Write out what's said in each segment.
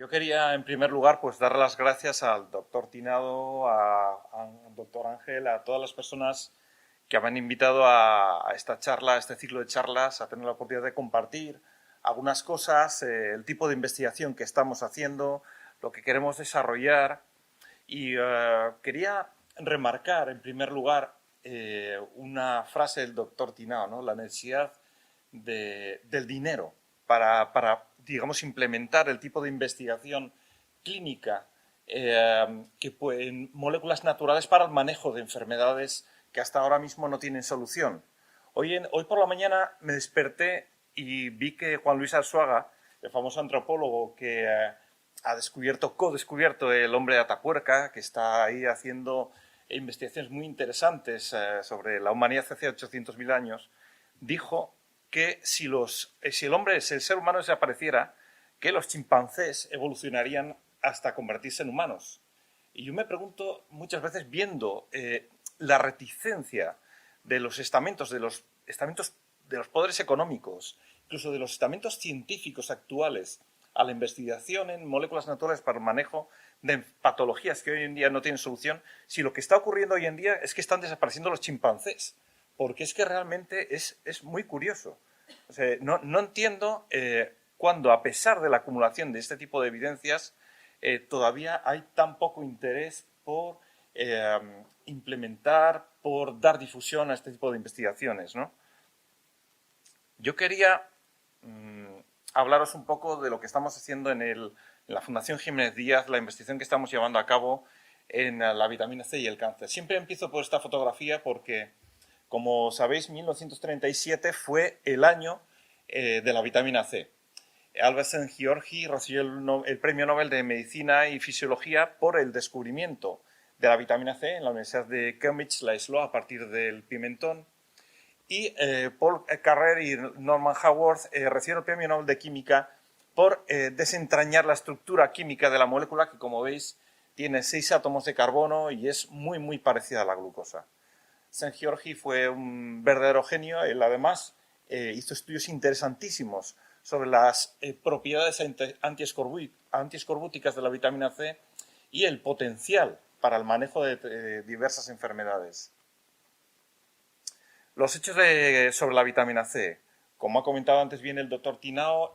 Yo quería, en primer lugar, pues dar las gracias al doctor Tinado, al doctor Ángel, a todas las personas que me han invitado a esta charla, a este ciclo de charlas, a tener la oportunidad de compartir algunas cosas, el tipo de investigación que estamos haciendo, lo que queremos desarrollar. Y quería remarcar, en primer lugar, una frase del doctor Tinado, ¿no? La necesidad del dinero digamos, implementar el tipo de investigación clínica en moléculas naturales para el manejo de enfermedades que hasta ahora mismo no tienen solución. Hoy por la mañana me desperté y vi que Juan Luis Arzuaga, el famoso antropólogo que co-descubierto el hombre de Atapuerca, que está ahí haciendo investigaciones muy interesantes sobre la humanidad hace 800.000 años, dijo que si el ser humano desapareciera, que los chimpancés evolucionarían hasta convertirse en humanos. Y yo me pregunto muchas veces, viendo la reticencia de los estamentos, de los poderes económicos, incluso de los estamentos científicos actuales, a la investigación en moléculas naturales para el manejo de patologías que hoy en día no tienen solución, si lo que está ocurriendo hoy en día es que están desapareciendo los chimpancés. Porque es que realmente es muy curioso. O sea, no entiendo cuando, a pesar de la acumulación de este tipo de evidencias, todavía hay tan poco interés por implementar, por dar difusión a este tipo de investigaciones, ¿no? Yo quería hablaros un poco de lo que estamos haciendo en la Fundación Jiménez Díaz, la investigación que estamos llevando a cabo en la vitamina C y el cáncer. Siempre empiezo por esta fotografía porque, como sabéis, 1937 fue el año de la vitamina C. Albert Szent-Györgyi recibió el Premio Nobel de Medicina y Fisiología por el descubrimiento de la vitamina C en la Universidad de Cambridge, la aisló a partir del pimentón. Y Paul Carrer y Norman Haworth recibieron el Premio Nobel de Química por desentrañar la estructura química de la molécula, que, como veis, tiene 6 átomos de carbono y es muy parecida a la glucosa. Szent-Györgyi fue un verdadero genio. Él, además, hizo estudios interesantísimos sobre las propiedades antiescorbúticas de la vitamina C y el potencial para el manejo de diversas enfermedades. Los hechos sobre la vitamina C. Como ha comentado antes bien el doctor Tinao,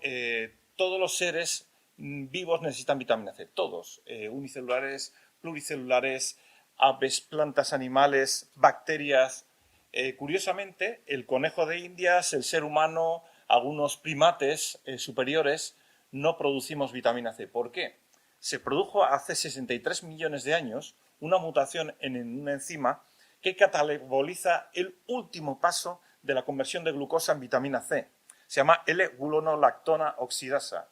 todos los seres vivos necesitan vitamina C, todos, unicelulares, pluricelulares, aves, plantas, animales, bacterias. Curiosamente, el conejo de Indias, el ser humano, algunos primates superiores, no producimos vitamina C. ¿Por qué? Se produjo hace 63 millones de años una mutación en una enzima que cataboliza el último paso de la conversión de glucosa en vitamina C. Se llama L-gulonolactona oxidasa.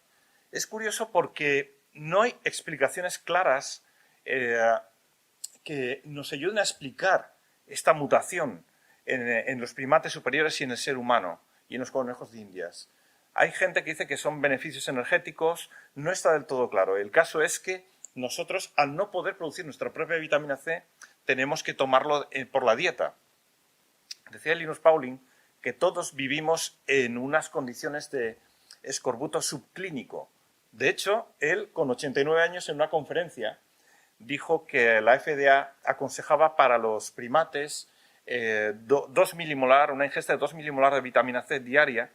Es curioso porque no hay explicaciones claras que nos ayuden a explicar esta mutación en los primates superiores y en el ser humano y en los conejos de Indias. Hay gente que dice que son beneficios energéticos, no está del todo claro. El caso es que nosotros, al no poder producir nuestra propia vitamina C, tenemos que tomarlo por la dieta. Decía Linus Pauling que todos vivimos en unas condiciones de escorbuto subclínico. De hecho, él, con 89 años, en una conferencia, dijo que la FDA aconsejaba para los primates 2 milimolar, una ingesta de 2 milimolar de vitamina C diaria,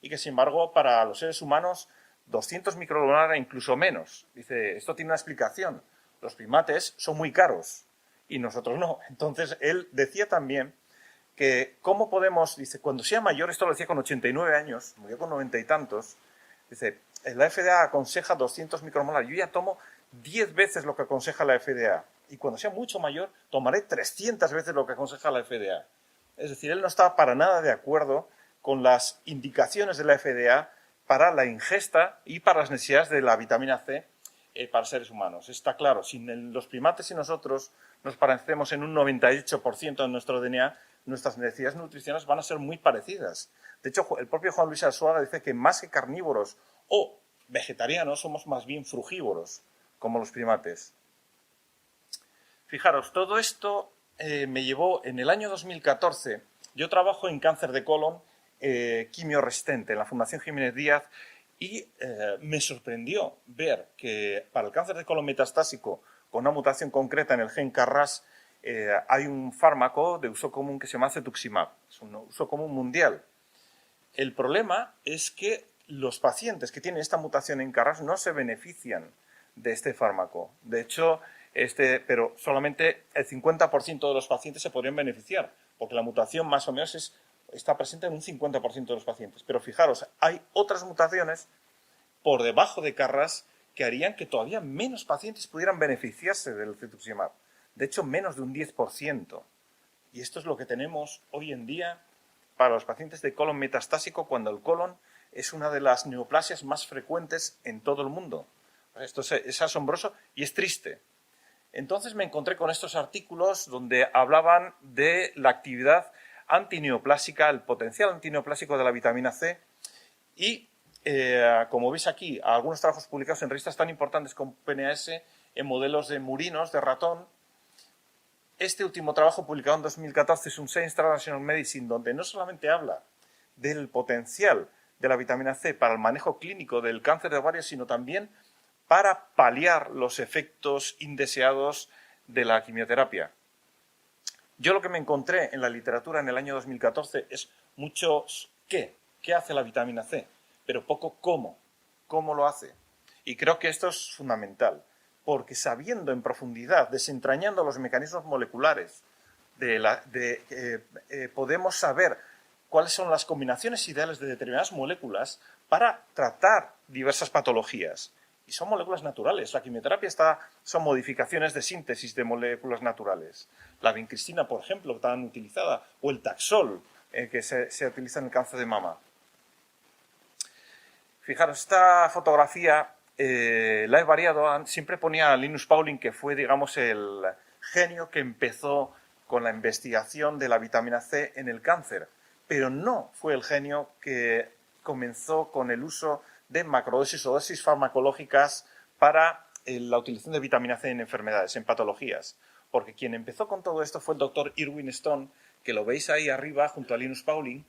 y que, sin embargo, para los seres humanos 200 micromolar e incluso menos. Dice, esto tiene una explicación. Los primates son muy caros y nosotros no. Entonces, él decía también que cómo podemos, dice, cuando sea mayor, esto lo decía con 89 años, murió con 90 y tantos, dice, la FDA aconseja 200 micromolar, yo ya tomo 10 veces lo que aconseja la FDA, y cuando sea mucho mayor, tomaré 300 veces lo que aconseja la FDA. Es decir, él no estaba para nada de acuerdo con las indicaciones de la FDA para la ingesta y para las necesidades de la vitamina C para seres humanos. Está claro, si los primates y nosotros nos parecemos en un 98% de nuestro DNA, nuestras necesidades nutricionales van a ser muy parecidas. De hecho, el propio Juan Luis Arzuaga dice que más que carnívoros o vegetarianos, somos más bien frugívoros, como los primates. Fijaros, todo esto me llevó en el año 2014. Yo trabajo en cáncer de colon quimioresistente en la Fundación Jiménez Díaz Y me sorprendió ver que para el cáncer de colon metastásico con una mutación concreta en el gen KRAS hay un fármaco de uso común que se llama cetuximab. Es un uso común mundial. El problema es que los pacientes que tienen esta mutación en KRAS no se benefician de este fármaco. De hecho, pero solamente el 50% de los pacientes se podrían beneficiar, porque la mutación más o menos está presente en un 50% de los pacientes. Pero fijaros, hay otras mutaciones por debajo de KRAS que harían que todavía menos pacientes pudieran beneficiarse del cetuximab. De hecho, menos de un 10%. Y esto es lo que tenemos hoy en día para los pacientes de colon metastásico, cuando el colon es una de las neoplasias más frecuentes en todo el mundo. Esto es asombroso y es triste. Entonces me encontré con estos artículos donde hablaban de la actividad antineoplásica, el potencial antineoplásico de la vitamina C y, como veis aquí, algunos trabajos publicados en revistas tan importantes como PNAS en modelos de murinos, de ratón. Este último trabajo publicado en 2014 es un Science Translational Medicine, donde no solamente habla del potencial de la vitamina C para el manejo clínico del cáncer de ovario, sino también para paliar los efectos indeseados de la quimioterapia. Yo lo que me encontré en la literatura en el año 2014 es muchos qué hace la vitamina C, pero poco cómo lo hace. Y creo que esto es fundamental, porque sabiendo en profundidad, desentrañando los mecanismos moleculares, podemos saber cuáles son las combinaciones ideales de determinadas moléculas para tratar diversas patologías. Y son moléculas naturales. La quimioterapia son modificaciones de síntesis de moléculas naturales. La vincristina, por ejemplo, tan utilizada, o el Taxol, que se utiliza en el cáncer de mama. Fijaros, esta fotografía la he variado. Siempre ponía a Linus Pauling, que fue, digamos, el genio que empezó con la investigación de la vitamina C en el cáncer, pero no fue el genio que comenzó con el uso de macrodosis o dosis farmacológicas para la utilización de vitamina C en enfermedades, en patologías. Porque quien empezó con todo esto fue el doctor Irwin Stone, que lo veis ahí arriba junto a Linus Pauling,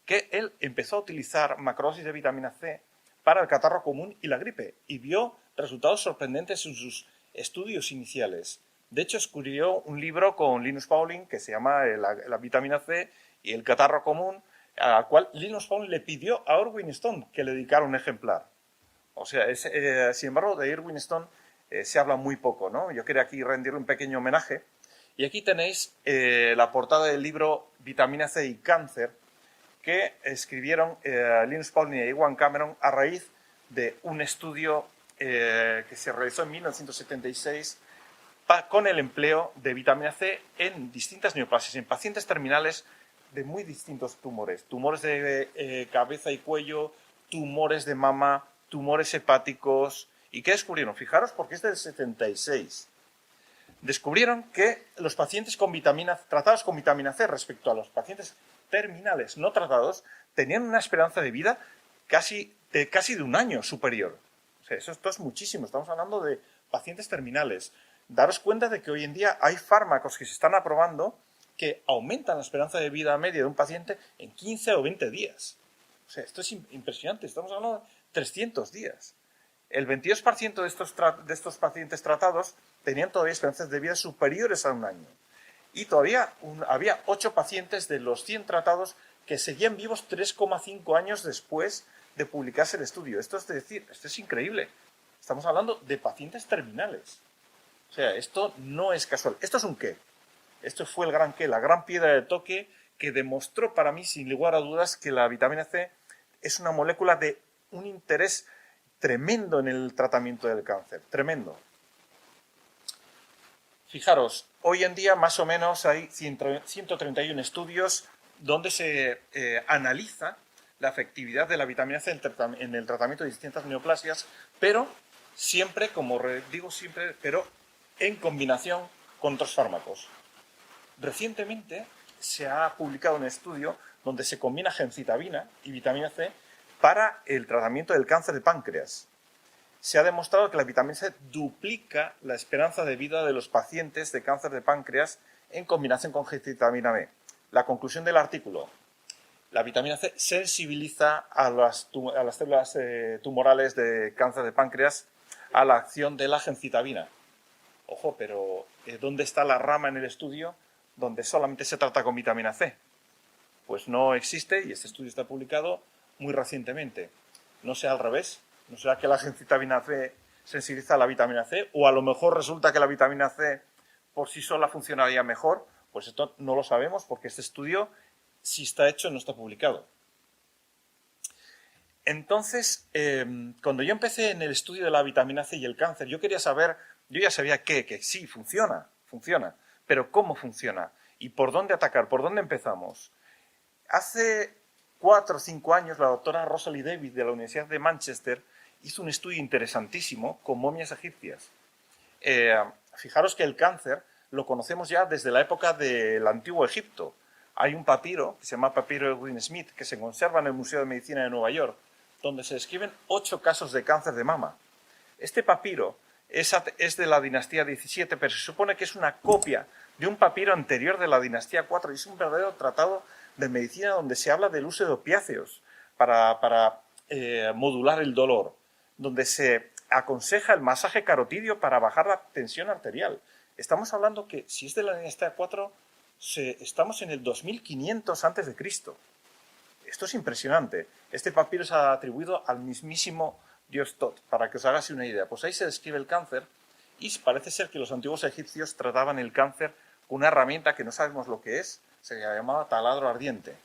que él empezó a utilizar macrodosis de vitamina C para el catarro común y la gripe, y vio resultados sorprendentes en sus estudios iniciales. De hecho, escribió un libro con Linus Pauling que se llama la vitamina C y el catarro común, al cual Linus Pauling le pidió a Irwin Stone que le dedicara un ejemplar. O sea, sin embargo, de Irwin Stone se habla muy poco, ¿no? Yo quería aquí rendirle un pequeño homenaje. Y aquí tenéis la portada del libro Vitamina C y Cáncer, que escribieron Linus Pauling y Ewan Cameron a raíz de un estudio que se realizó en 1976 con el empleo de vitamina C en distintas neoplasias, en pacientes terminales de muy distintos tumores. Tumores de cabeza y cuello, tumores de mama, tumores hepáticos. ¿Y qué descubrieron? Fijaros, porque es del 76. Descubrieron que los pacientes tratados con vitamina C respecto a los pacientes terminales no tratados tenían una esperanza de vida casi de un año superior. O sea, esto es muchísimo. Estamos hablando de pacientes terminales. Daros cuenta de que hoy en día hay fármacos que se están aprobando que aumentan la esperanza de vida media de un paciente en 15 o 20 días. O sea, esto es impresionante. Estamos hablando de 300 días. El 22% de estos pacientes tratados tenían todavía esperanzas de vida superiores a un año. Y todavía había 8 pacientes de los 100 tratados que seguían vivos 3,5 años después de publicarse el estudio. Esto es increíble. Estamos hablando de pacientes terminales. O sea, esto no es casual. Esto es un qué. Esto fue el gran qué, la gran piedra de toque que demostró para mí, sin lugar a dudas, que la vitamina C es una molécula de un interés tremendo en el tratamiento del cáncer. Tremendo. Fijaros, hoy en día más o menos hay 131 estudios donde se analiza la efectividad de la vitamina C en el tratamiento de distintas neoplasias, pero siempre, como digo siempre, pero en combinación con otros fármacos. Recientemente se ha publicado un estudio donde se combina gemcitabina y vitamina C para el tratamiento del cáncer de páncreas. Se ha demostrado que la vitamina C duplica la esperanza de vida de los pacientes de cáncer de páncreas en combinación con gemcitabina B. La conclusión del artículo: La vitamina C sensibiliza a las células tumorales de cáncer de páncreas a la acción de la gencitabina. Ojo, pero ¿dónde está la rama en el estudio donde solamente se trata con vitamina C? Pues no existe, y este estudio está publicado muy recientemente. No sea al revés, no será que la gencitabina C sensibiliza a la vitamina C, o a lo mejor resulta que la vitamina C por sí sola funcionaría mejor. Pues esto no lo sabemos, porque este estudio, si está hecho, no está publicado. Entonces, cuando yo empecé en el estudio de la vitamina C y el cáncer, yo quería saber, yo ya sabía que sí, funciona, pero ¿cómo funciona? ¿Y por dónde atacar? ¿Por dónde empezamos? Hace 4 o 5 años, la doctora Rosalie David de la Universidad de Manchester hizo un estudio interesantísimo con momias egipcias. Fijaros que el cáncer lo conocemos ya desde la época del Antiguo Egipto. Hay un papiro que se llama papiro Edwin Smith, que se conserva en el Museo de Medicina de Nueva York, donde se describen 8 casos de cáncer de mama. Este papiro es de la dinastía 17, pero se supone que es una copia de un papiro anterior de la dinastía 4, y es un verdadero tratado de medicina donde se habla del uso de opiáceos para modular el dolor, donde se aconseja el masaje carotidio para bajar la tensión arterial. Estamos hablando que, si es de la dinastía 4, estamos en el 2500 a.C. Esto es impresionante. Este papiro es atribuido al mismísimo dios Tot, para que os hagáis una idea. Pues ahí se describe el cáncer, y parece ser que los antiguos egipcios trataban el cáncer con una herramienta que no sabemos lo que es, se llamaba taladro ardiente.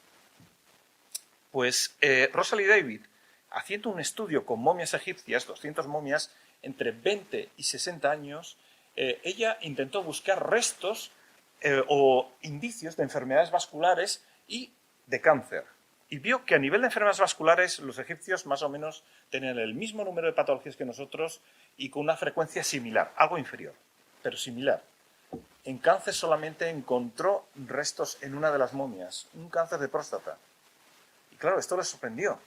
Pues Rosalie David, haciendo un estudio con momias egipcias, 200 momias, entre 20 y 60 años, ella intentó buscar restos o indicios de enfermedades vasculares y de cáncer. Y vio que a nivel de enfermedades vasculares los egipcios más o menos tenían el mismo número de patologías que nosotros y con una frecuencia similar, algo inferior, pero similar. En cáncer solamente encontró restos en una de las momias, un cáncer de próstata. Y claro, esto le sorprendió.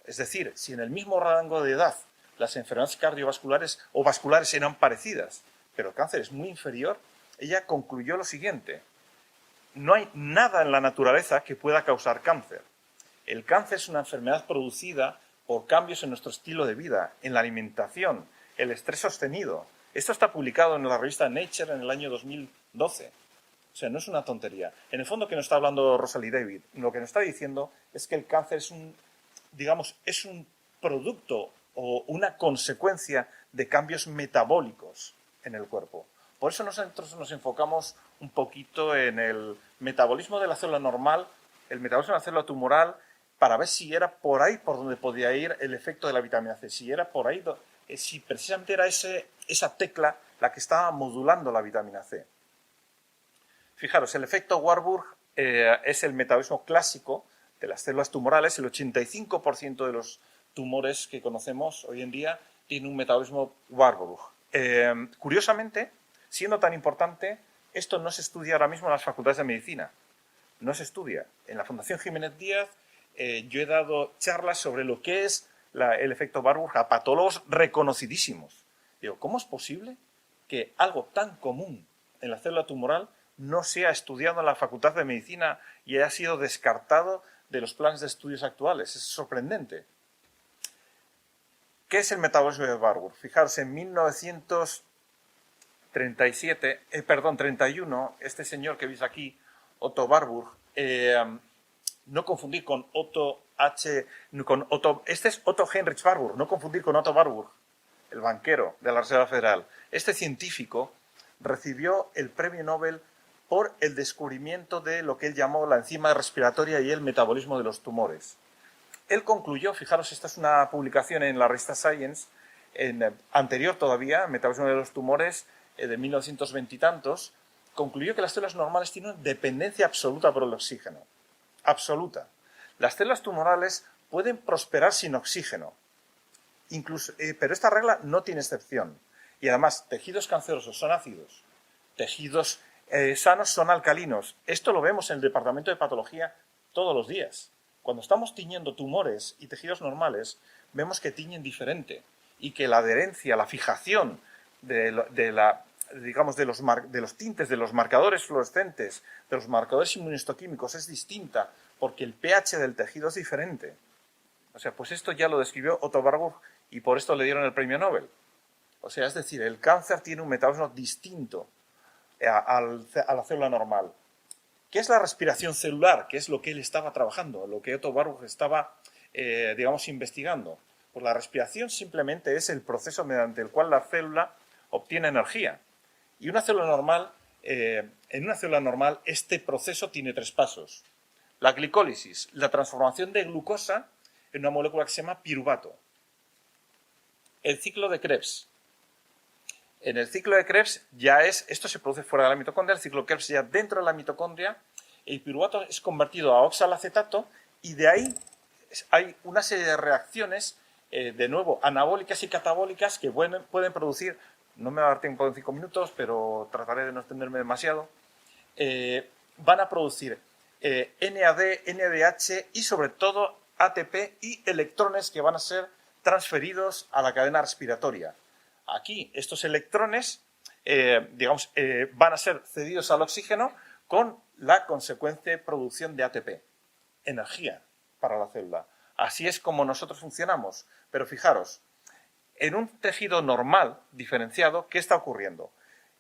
Es decir, si en el mismo rango de edad las enfermedades cardiovasculares o vasculares eran parecidas, pero el cáncer es muy inferior, ella concluyó lo siguiente: no hay nada en la naturaleza que pueda causar cáncer. El cáncer es una enfermedad producida por cambios en nuestro estilo de vida, en la alimentación, el estrés sostenido. Esto está publicado en la revista Nature en el año 2012. O sea, no es una tontería. En el fondo, que nos está hablando Rosalie David, lo que nos está diciendo es que el cáncer es un producto o una consecuencia de cambios metabólicos en el cuerpo. Por eso nosotros nos enfocamos un poquito en el metabolismo de la célula normal, el metabolismo de la célula tumoral, para ver si era por ahí por donde podía ir el efecto de la vitamina C, si era por ahí, si precisamente era esa tecla la que estaba modulando la vitamina C. Fijaros, el efecto Warburg es el metabolismo clásico de las células tumorales. El 85% de los tumores que conocemos hoy en día tienen un metabolismo Warburg. Curiosamente, siendo tan importante, esto no se estudia ahora mismo en las facultades de medicina. No se estudia. En la Fundación Jiménez Díaz yo he dado charlas sobre lo que es el efecto Warburg a patólogos reconocidísimos. Digo, ¿cómo es posible que algo tan común en la célula tumoral no sea estudiado en la Facultad de Medicina y haya sido descartado de los planes de estudios actuales? Es sorprendente. ¿Qué es el metabolismo de Warburg? Fijaros, en 1931, este señor que veis aquí, Otto Warburg, no confundir con este es Otto Heinrich Warburg, no confundir con Otto Warburg, el banquero de la Reserva Federal. Este científico recibió el premio Nobel por el descubrimiento de lo que él llamó la enzima respiratoria y el metabolismo de los tumores. Él concluyó, fijaros, esta es una publicación en la revista Science, anterior todavía, Metabolismo de los tumores, de 1920 y tantos, concluyó que las células normales tienen una dependencia absoluta por el oxígeno. Absoluta. Las células tumorales pueden prosperar sin oxígeno, pero esta regla no tiene excepción. Y además, tejidos cancerosos son ácidos, tejidos sanos son alcalinos. Esto lo vemos en el departamento de patología todos los días. Cuando estamos tiñendo tumores y tejidos normales, vemos que tiñen diferente y que la adherencia, la fijación de digamos, de los tintes, de los marcadores fluorescentes, de los marcadores inmunohistoquímicos es distinta porque el pH del tejido es diferente. O sea, pues esto ya lo describió Otto Warburg y por esto le dieron el premio Nobel. O sea, es decir, el cáncer tiene un metabolismo distinto a la célula normal. ¿Qué es la respiración celular? ¿Qué es lo que él estaba trabajando? Lo que Otto Warburg estaba, digamos, investigando. Pues la respiración simplemente es el proceso mediante el cual la célula obtiene energía. Y una célula normal, en una célula normal, este proceso tiene 3 pasos. La glicólisis, la transformación de glucosa en una molécula que se llama piruvato. El ciclo de Krebs. En el ciclo de Krebs esto se produce fuera de la mitocondria, el ciclo de Krebs ya dentro de la mitocondria, el piruvato es convertido a oxalacetato y de ahí hay una serie de reacciones, de nuevo, anabólicas y catabólicas que pueden producir, no me va a dar tiempo en 5 minutos, pero trataré de no extenderme demasiado, van a producir NAD, NADH y sobre todo ATP y electrones que van a ser transferidos a la cadena respiratoria. Aquí estos electrones, van a ser cedidos al oxígeno con la consecuente producción de ATP, energía para la célula. Así es como nosotros funcionamos. Pero fijaros, en un tejido normal, diferenciado, ¿qué está ocurriendo?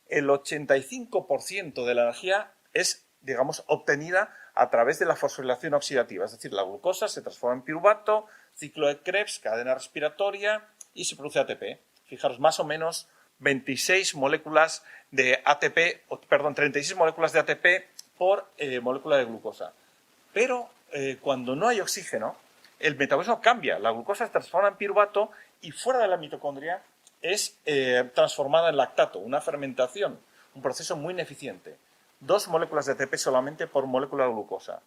El 85% de la energía es, digamos, obtenida a través de la fosforilación oxidativa. Es decir, la glucosa se transforma en piruvato, ciclo de Krebs, cadena respiratoria y se produce ATP. Fijaros, más o menos 26 moléculas de ATP, perdón, 36 moléculas de ATP por molécula de glucosa. Pero cuando no hay oxígeno, el metabolismo cambia. La glucosa se transforma en piruvato y fuera de la mitocondria es transformada en lactato, una fermentación, un proceso muy ineficiente. 2 moléculas de ATP solamente por molécula de glucosa.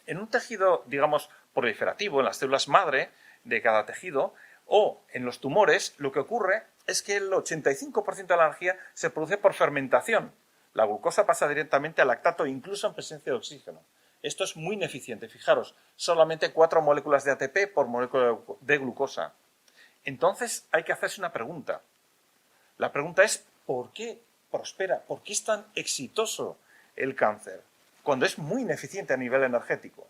En un tejido, digamos, proliferativo, en las células madre de cada tejido, o en los tumores, lo que ocurre es que el 85% de la energía se produce por fermentación. La glucosa pasa directamente al lactato, incluso en presencia de oxígeno. Esto es muy ineficiente. Fijaros, solamente 4 moléculas de ATP por molécula de glucosa. Entonces hay que hacerse una pregunta. La pregunta es, ¿por qué prospera? ¿Por qué es tan exitoso el cáncer? Cuando es muy ineficiente a nivel energético.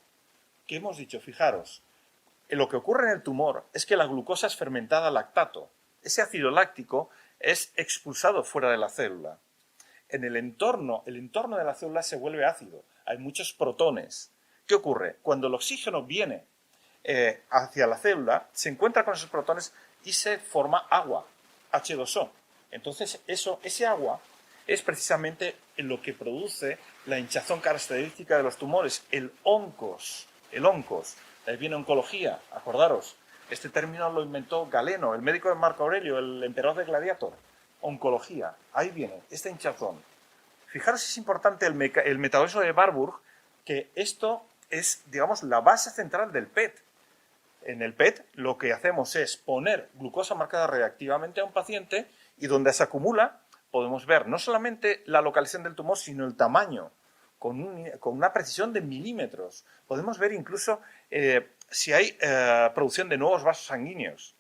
¿Qué hemos dicho? Fijaros, lo que ocurre en el tumor es que la glucosa es fermentada a lactato. Ese ácido láctico es expulsado fuera de la célula. En el entorno de la célula se vuelve ácido. Hay muchos protones. ¿Qué ocurre? Cuando el oxígeno viene hacia la célula, se encuentra con esos protones y se forma agua, H2O. Entonces, ese agua es precisamente lo que produce la hinchazón característica de los tumores, el oncos. El oncos. De ahí viene oncología, acordaros. Este término lo inventó Galeno, el médico de Marco Aurelio, el emperador de Gladiator. Oncología. Ahí viene, esta hinchazón. Fijaros si es importante el metabolismo de Warburg, que esto es, digamos, la base central del PET. En el PET lo que hacemos es poner glucosa marcada reactivamente a un paciente y donde se acumula podemos ver no solamente la localización del tumor, sino el tamaño, con una precisión de milímetros. Podemos ver incluso si hay producción de nuevos vasos sanguíneos.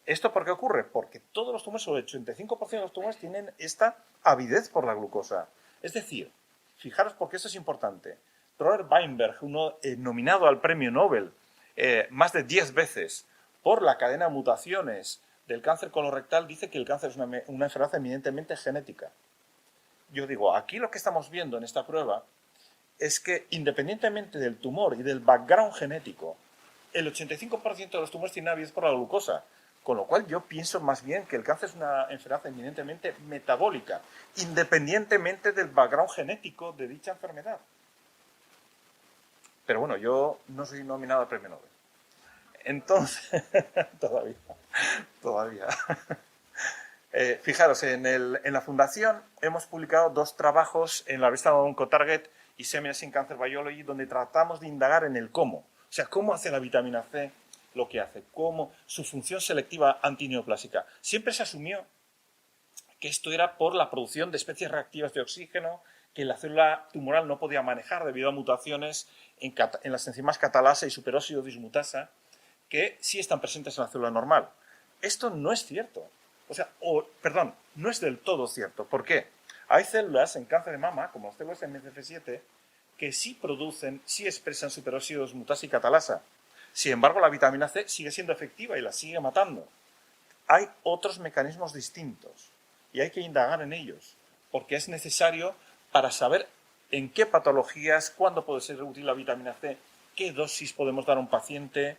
¿Esto por qué ocurre? Porque todos los tumores, o el 85% de los tumores, tienen esta avidez por la glucosa. Es decir, fijaros porque esto es importante. Robert Weinberg, uno nominado al premio Nobel más de 10 veces por la cadena de mutaciones del cáncer colorectal, dice que el cáncer es una enfermedad eminentemente genética. Yo digo, aquí lo que estamos viendo en esta prueba es que independientemente del tumor y del background genético, el 85% de los tumores tienen avidez por la glucosa. Con lo cual yo pienso más bien que el cáncer es una enfermedad eminentemente metabólica, independientemente del background genético de dicha enfermedad. Pero bueno, yo no soy nominado al premio Nobel. Entonces, todavía. Fijaros, en la fundación hemos publicado 2 trabajos en la revista Oncotarget y Seminars in Cancer Biology, donde tratamos de indagar en el cómo. O sea, cómo hace la vitamina C lo que hace, cómo su función selectiva antineoplásica. Siempre se asumió que esto era por la producción de especies reactivas de oxígeno que la célula tumoral no podía manejar debido a mutaciones en las enzimas catalasa y superóxido dismutasa que sí están presentes en la célula normal. Esto no es cierto. perdón, no es del todo cierto. ¿Por qué? Hay células en cáncer de mama, como las células MCF7, que sí producen, sí expresan superóxidos mutasa y catalasa. Sin embargo, la vitamina C sigue siendo efectiva y la sigue matando. Hay otros mecanismos distintos y hay que indagar en ellos, porque es necesario para saber en qué patologías, cuándo puede ser útil la vitamina C, qué dosis podemos dar a un paciente.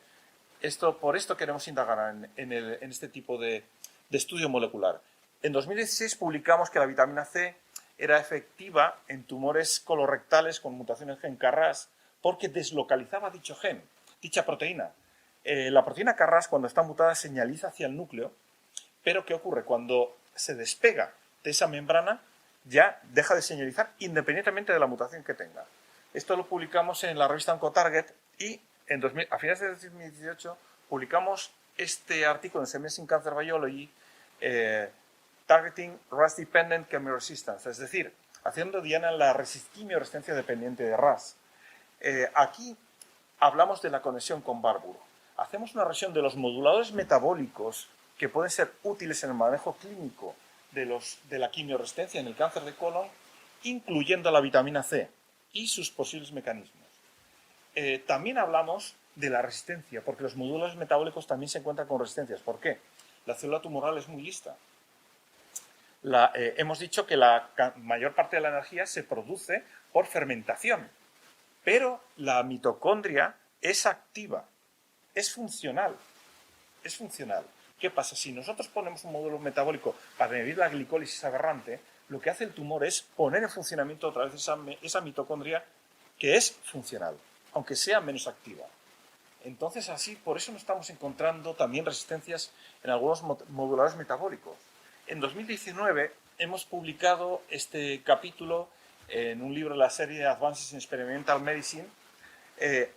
Por esto queremos indagar en este tipo de estudio molecular. En 2016 publicamos que la vitamina C era efectiva en tumores colorectales con mutaciones gen KRAS porque deslocalizaba dicho gen, dicha proteína. La proteína KRAS, cuando está mutada, señaliza hacia el núcleo, pero ¿qué ocurre? Cuando se despega de esa membrana, ya deja de señalizar independientemente de la mutación que tenga. Esto lo publicamos en la revista Oncotarget y a finales de 2018 publicamos este artículo en Semestry Cancer Biology, Targeting RAS Dependent Chemioresistance, es decir, haciendo diana la quimioresistencia dependiente de RAS. Aquí hablamos de la conexión con Barbour. Hacemos una revisión de los moduladores metabólicos que pueden ser útiles en el manejo clínico de la quimioresistencia en el cáncer de colon, incluyendo la vitamina C y sus posibles mecanismos. También hablamos de la resistencia, porque los moduladores metabólicos también se encuentran con resistencias. ¿Por qué? La célula tumoral es muy lista. Hemos dicho que la mayor parte de la energía se produce por fermentación, pero la mitocondria es activa, es funcional. ¿Qué pasa? Si nosotros ponemos un módulo metabólico para medir la glicólisis aberrante, lo que hace el tumor es poner en funcionamiento otra vez esa mitocondria que es funcional, aunque sea menos activa. Entonces, así, por eso nos estamos encontrando también resistencias en algunos moduladores metabólicos. En 2019 hemos publicado este capítulo en un libro de la serie Advances in Experimental Medicine,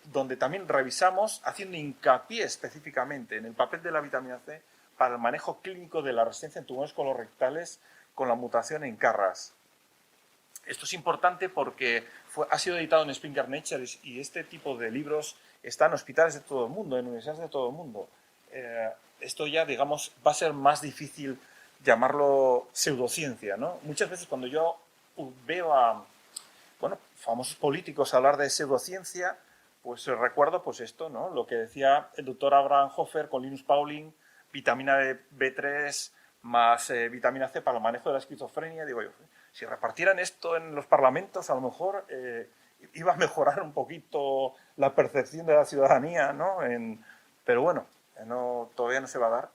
donde también revisamos, haciendo hincapié específicamente en el papel de la vitamina C para el manejo clínico de la resistencia en tumores colorectales con la mutación en KRAS. Esto es importante porque ha sido editado en Springer Nature y este tipo de libros está en hospitales de todo el mundo, en universidades de todo el mundo. Esto ya, digamos, va a ser más difícil llamarlo pseudociencia, ¿no? Muchas veces cuando yo veo a famosos políticos hablar de pseudociencia, pues recuerdo pues esto, ¿no? Lo que decía el doctor Abraham Hofer con Linus Pauling, vitamina B3 más vitamina C para el manejo de la esquizofrenia. Digo yo, si repartieran esto en los parlamentos, a lo mejor iba a mejorar un poquito la percepción de la ciudadanía, ¿no? Pero bueno, todavía no se va a dar.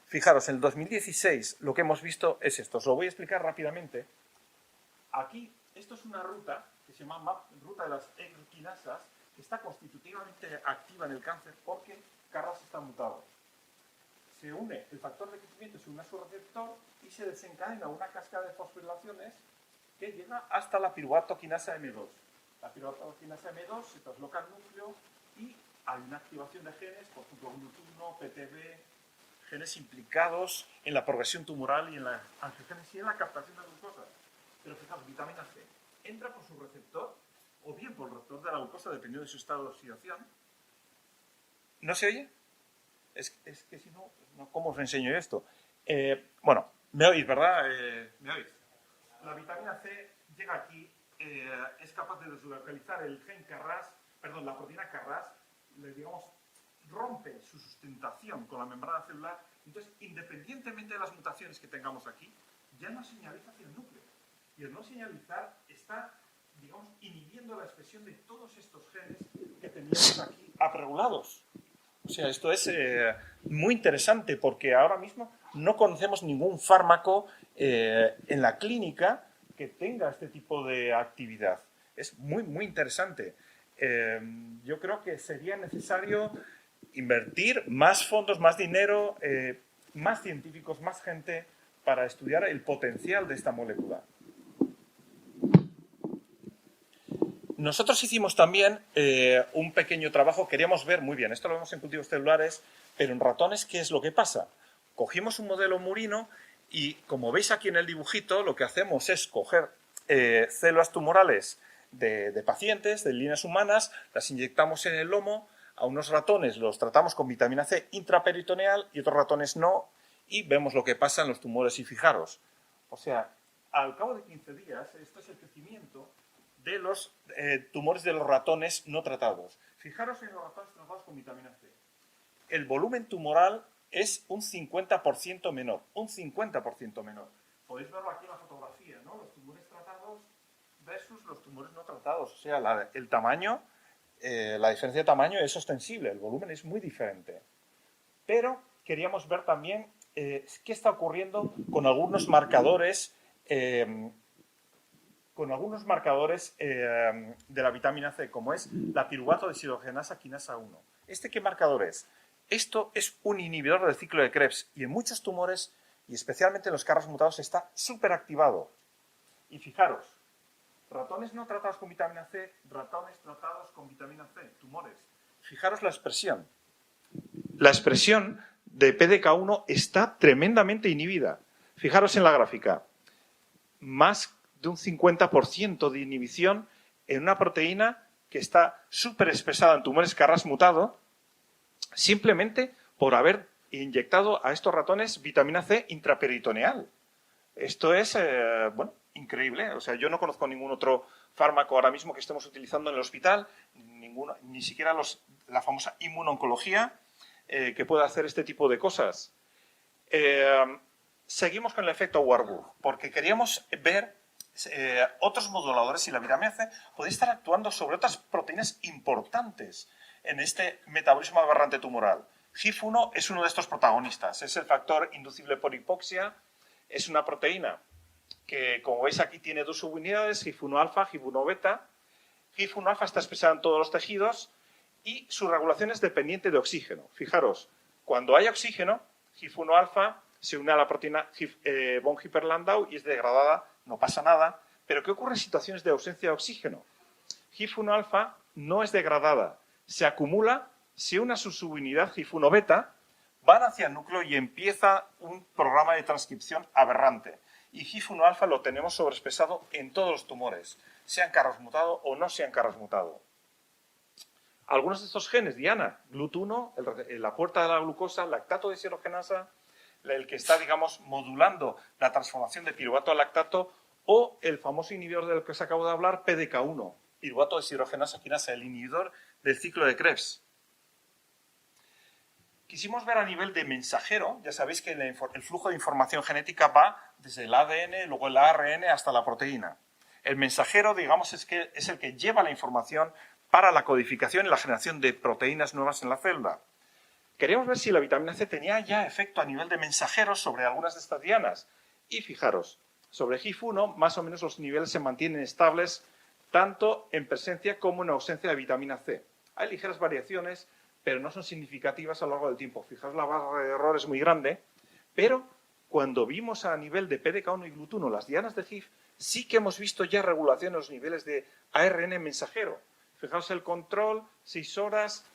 Fijaros, en el 2016 lo que hemos visto es esto. Os lo voy a explicar rápidamente. Aquí, esto es una ruta que se llama ruta de las quinasas, que está constitutivamente activa en el cáncer porque KRAS está mutado. Se une el factor de crecimiento, se une a su receptor y se desencadena una cascada de fosforilaciones que llega hasta la piruvato quinasa M2. La piruvato quinasa M2 se trasloca al núcleo y hay una activación de genes, por ejemplo, GLUT1, PTB, genes implicados en la progresión tumoral y en la angiogénesis y en la captación de glucosa. Pero fijaos, vitamina C entra por su receptor o bien por el receptor de la glucosa, dependiendo de su estado de oxidación. ¿No se oye? Es que si no, ¿cómo os enseño esto? Bueno, me oís, ¿verdad? ¿Me oís? La vitamina C llega aquí, es capaz de deslocalizar el gen KRAS, perdón, la proteína KRAS, digamos, rompe su sustentación con la membrana celular. Entonces, independientemente de las mutaciones que tengamos aquí, ya no señaliza hacia el núcleo. Y el no señalizar está, digamos, inhibiendo la expresión de todos estos genes que teníamos aquí upregulados. O sea, esto es muy interesante porque ahora mismo no conocemos ningún fármaco en la clínica que tenga este tipo de actividad. Es muy, muy interesante. Yo creo que sería necesario invertir más fondos, más dinero, más científicos, más gente para estudiar el potencial de esta molécula. Nosotros hicimos también un pequeño trabajo, queríamos ver muy bien, esto lo vemos en cultivos celulares, pero en ratones, ¿qué es lo que pasa? Cogimos un modelo murino y, como veis aquí en el dibujito, lo que hacemos es coger células tumorales de pacientes, de líneas humanas, las inyectamos en el lomo, a unos ratones los tratamos con vitamina C intraperitoneal y otros ratones no, y vemos lo que pasa en los tumores. Y fijaros, o sea, al cabo de 15 días, esto es el crecimiento de los tumores de los ratones no tratados. Fijaros en los ratones tratados con vitamina C. El volumen tumoral es un 50% menor, un 50% menor. Podéis verlo aquí en la fotografía, ¿no? Los tumores tratados versus los tumores no tratados. O sea, el tamaño, la diferencia de tamaño es ostensible, el volumen es muy diferente. Pero queríamos ver también qué está ocurriendo con algunos marcadores de la vitamina C, como es la piruvato deshidrogenasa quinasa 1. ¿Qué marcador es? Esto es un inhibidor del ciclo de Krebs y en muchos tumores, y especialmente en los carros mutados, está súper activado. Y fijaros, ratones no tratados con vitamina C, ratones tratados con vitamina C, tumores. Fijaros la expresión. La expresión de PDK1 está tremendamente inhibida. Fijaros en la gráfica. Más de un 50% de inhibición en una proteína que está súper expresada en tumores Carras mutado, simplemente por haber inyectado a estos ratones vitamina C intraperitoneal. Esto es, bueno, increíble. O sea, yo no conozco ningún otro fármaco ahora mismo que estemos utilizando en el hospital, ni siquiera la famosa inmunoncología, que pueda hacer este tipo de cosas. Seguimos con el efecto Warburg, porque queríamos ver otros moduladores y la vitamina C puede estar actuando sobre otras proteínas importantes en este metabolismo aberrante tumoral. HIF1 es uno de estos protagonistas, es el factor inducible por hipoxia, es una proteína que, como veis aquí, tiene dos subunidades, HIF1 alfa, HIF1 beta. HIF1 alfa está expresado en todos los tejidos y su regulación es dependiente de oxígeno. Fijaros, cuando hay oxígeno, HIF1 alfa se une a la proteína von Hippel-Lindau y es degradada, no pasa nada. Pero ¿qué ocurre en situaciones de ausencia de oxígeno? HIF1 alfa no es degradada, se acumula, se une a su subunidad HIF1 beta, van hacia el núcleo y empieza un programa de transcripción aberrante. Y HIF1 alfa lo tenemos sobreexpresado en todos los tumores, sean carros mutado o no sean carros mutado. Algunos de estos genes, Diana, GLUT1, la puerta de la glucosa, lactato deshidrogenasa, el que está, digamos, modulando la transformación de piruvato a lactato, o el famoso inhibidor del que os acabo de hablar, PDK1, piruvato deshidrogenasa quinasa, el inhibidor del ciclo de Krebs. Quisimos ver a nivel de mensajero, ya sabéis que el flujo de información genética va desde el ADN, luego el ARN hasta la proteína. El mensajero, digamos, es el que lleva la información para la codificación y la generación de proteínas nuevas en la célula. Queríamos ver si la vitamina C tenía ya efecto a nivel de mensajeros sobre algunas de estas dianas. Y fijaros, sobre HIF1 más o menos los niveles se mantienen estables tanto en presencia como en ausencia de vitamina C. Hay ligeras variaciones, pero no son significativas a lo largo del tiempo. Fijaros, la barra de error es muy grande, pero cuando vimos a nivel de PDK1 y GLUT1 las dianas de HIF, sí que hemos visto ya regulación en los niveles de ARN mensajero. Fijaos el control, 6 horas,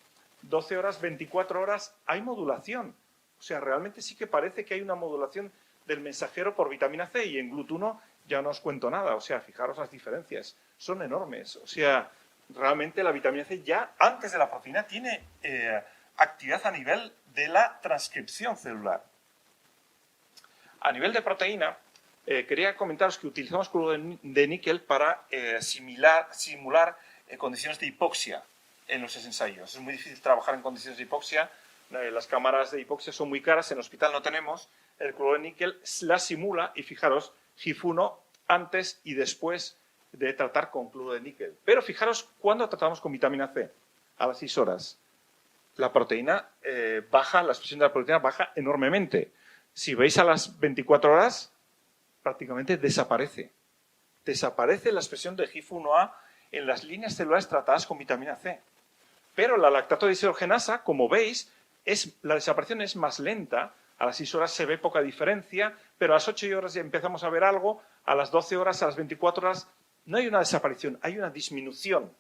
12 horas, 24 horas, hay modulación. O sea, realmente sí que parece que hay una modulación del mensajero por vitamina C y en GLUT1 ya no os cuento nada. O sea, fijaros las diferencias, son enormes. O sea, realmente la vitamina C ya antes de la proteína tiene actividad a nivel de la transcripción celular. A nivel de proteína, quería comentaros que utilizamos cloruro de níquel para simular condiciones de hipoxia en los ensayos. Es muy difícil trabajar en condiciones de hipoxia. Las cámaras de hipoxia son muy caras, en el hospital no tenemos. El cloruro de níquel la simula y fijaros, HIF1 antes y después de tratar con cloruro de níquel. Pero fijaros cuando tratamos con vitamina C, a las 6 horas. La proteína baja, la expresión de la proteína baja enormemente. Si veis a las 24 horas, prácticamente desaparece. Desaparece la expresión de HIF1A en las líneas celulares tratadas con vitamina C. Pero la lactato deshidrogenasa, como veis, la desaparición es más lenta. A las 6 horas se ve poca diferencia, pero a las 8 horas ya empezamos a ver algo. A las 12 horas, a las 24 horas, no hay una desaparición, hay una disminución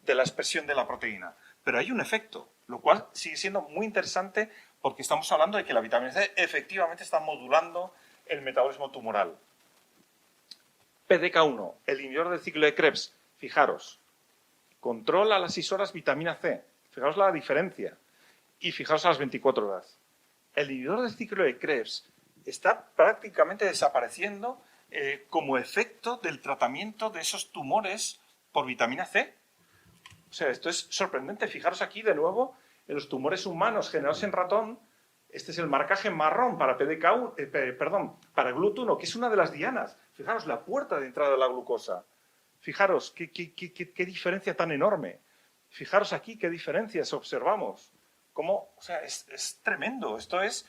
de la expresión de la proteína. Pero hay un efecto, lo cual sigue siendo muy interesante porque estamos hablando de que la vitamina C efectivamente está modulando el metabolismo tumoral. PDK1, el inhibidor del ciclo de Krebs, fijaros, controla a las 6 horas vitamina C, fijaros la diferencia, y fijaros a las 24 horas. El inhibidor del ciclo de Krebs está prácticamente desapareciendo como efecto del tratamiento de esos tumores por vitamina C. O sea, esto es sorprendente. Fijaros aquí de nuevo en los tumores humanos generados en ratón. Este es el marcaje marrón para para GLUT1, que es una de las dianas. Fijaros la puerta de entrada de la glucosa. Fijaros qué diferencia tan enorme. Fijaros aquí qué diferencias observamos. Cómo, o sea, es tremendo. Esto es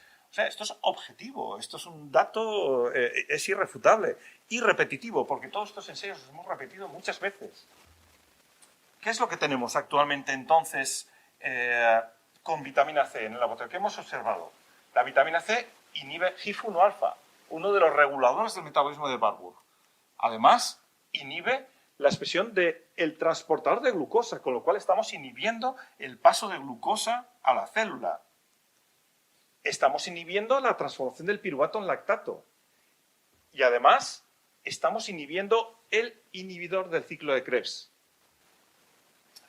objetivo. Esto es un dato, es irrefutable y repetitivo, porque todos estos ensayos los hemos repetido muchas veces. ¿Qué es lo que tenemos actualmente entonces con vitamina C en el laboratorio? ¿Qué hemos observado? La vitamina C inhibe HIF-1 alfa, uno de los reguladores del metabolismo de Warburg. Además, inhibe la expresión del transportador de glucosa, con lo cual estamos inhibiendo el paso de glucosa a la célula. Estamos inhibiendo la transformación del piruvato en lactato. Y además, estamos inhibiendo el inhibidor del ciclo de Krebs.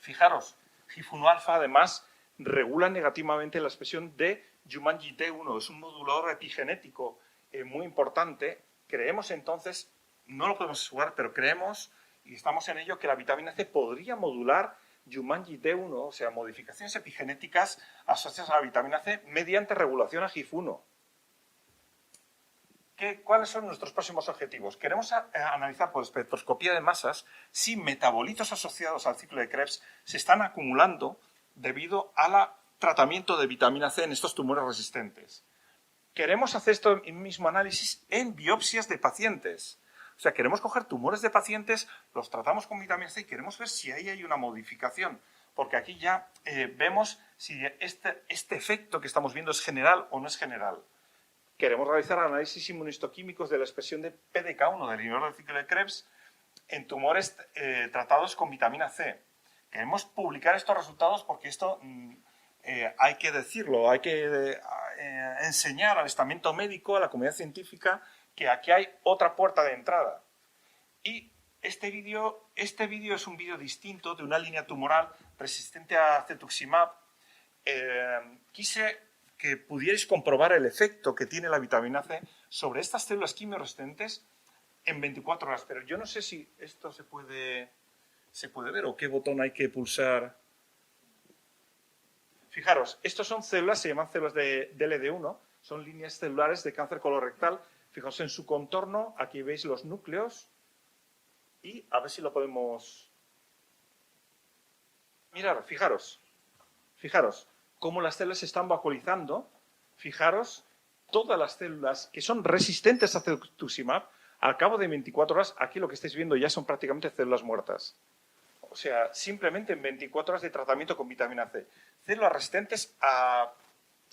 Fijaros, HIF-1 alfa además regula negativamente la expresión de Jumanji T1, es un modulador epigenético muy importante. Creemos entonces, no lo podemos asegurar, pero creemos y estamos en ello que la vitamina C podría modular Jumanji T1, o sea, modificaciones epigenéticas asociadas a la vitamina C mediante regulación a HIF-1. ¿Cuáles son nuestros próximos objetivos? Queremos analizar por espectroscopía de masas si metabolitos asociados al ciclo de Krebs se están acumulando debido al tratamiento de vitamina C en estos tumores resistentes. Queremos hacer este mismo análisis en biopsias de pacientes. O sea, queremos coger tumores de pacientes, los tratamos con vitamina C y queremos ver si ahí hay una modificación. Porque aquí ya vemos si este efecto que estamos viendo es general o no es general. Queremos realizar análisis inmunistoquímicos de la expresión de PDK1, del inhibidor del ciclo de Krebs, en tumores tratados con vitamina C. Queremos publicar estos resultados porque esto hay que decirlo, hay que enseñar al estamento médico, a la comunidad científica, que aquí hay otra puerta de entrada. Y este vídeo es un vídeo distinto de una línea tumoral resistente a cetuximab. Quise que pudierais comprobar el efecto que tiene la vitamina C sobre estas células quimioresistentes en 24 horas. Pero yo no sé si esto se puede ver o qué botón hay que pulsar. Fijaros, estos son células, se llaman células de LD1, son líneas celulares de cáncer colorectal. Fijaos en su contorno, aquí veis los núcleos y a ver si lo podemos mirar. Fijaros cómo las células se están vacuolizando. Fijaros, todas las células que son resistentes a cetuximab, al cabo de 24 horas, aquí lo que estáis viendo ya son prácticamente células muertas. O sea, simplemente en 24 horas de tratamiento con vitamina C. Células resistentes a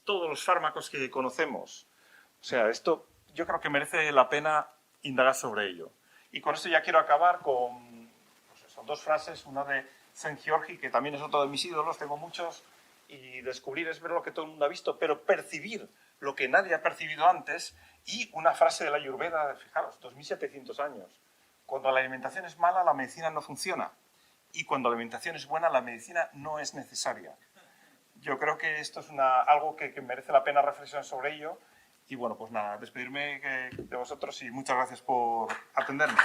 todos los fármacos que conocemos. O sea, esto yo creo que merece la pena indagar sobre ello. Y con esto ya quiero acabar con dos frases. Una de Saint Georgi, que también es otro de mis ídolos, tengo muchos. Y descubrir es ver lo que todo el mundo ha visto, pero percibir lo que nadie ha percibido antes. Y una frase de la Ayurveda, fijaros, 2700 años. Cuando la alimentación es mala, la medicina no funciona. Y cuando la alimentación es buena, la medicina no es necesaria. Yo creo que esto es algo que merece la pena reflexionar sobre ello. Y bueno, pues nada, despedirme de vosotros y muchas gracias por atenderme.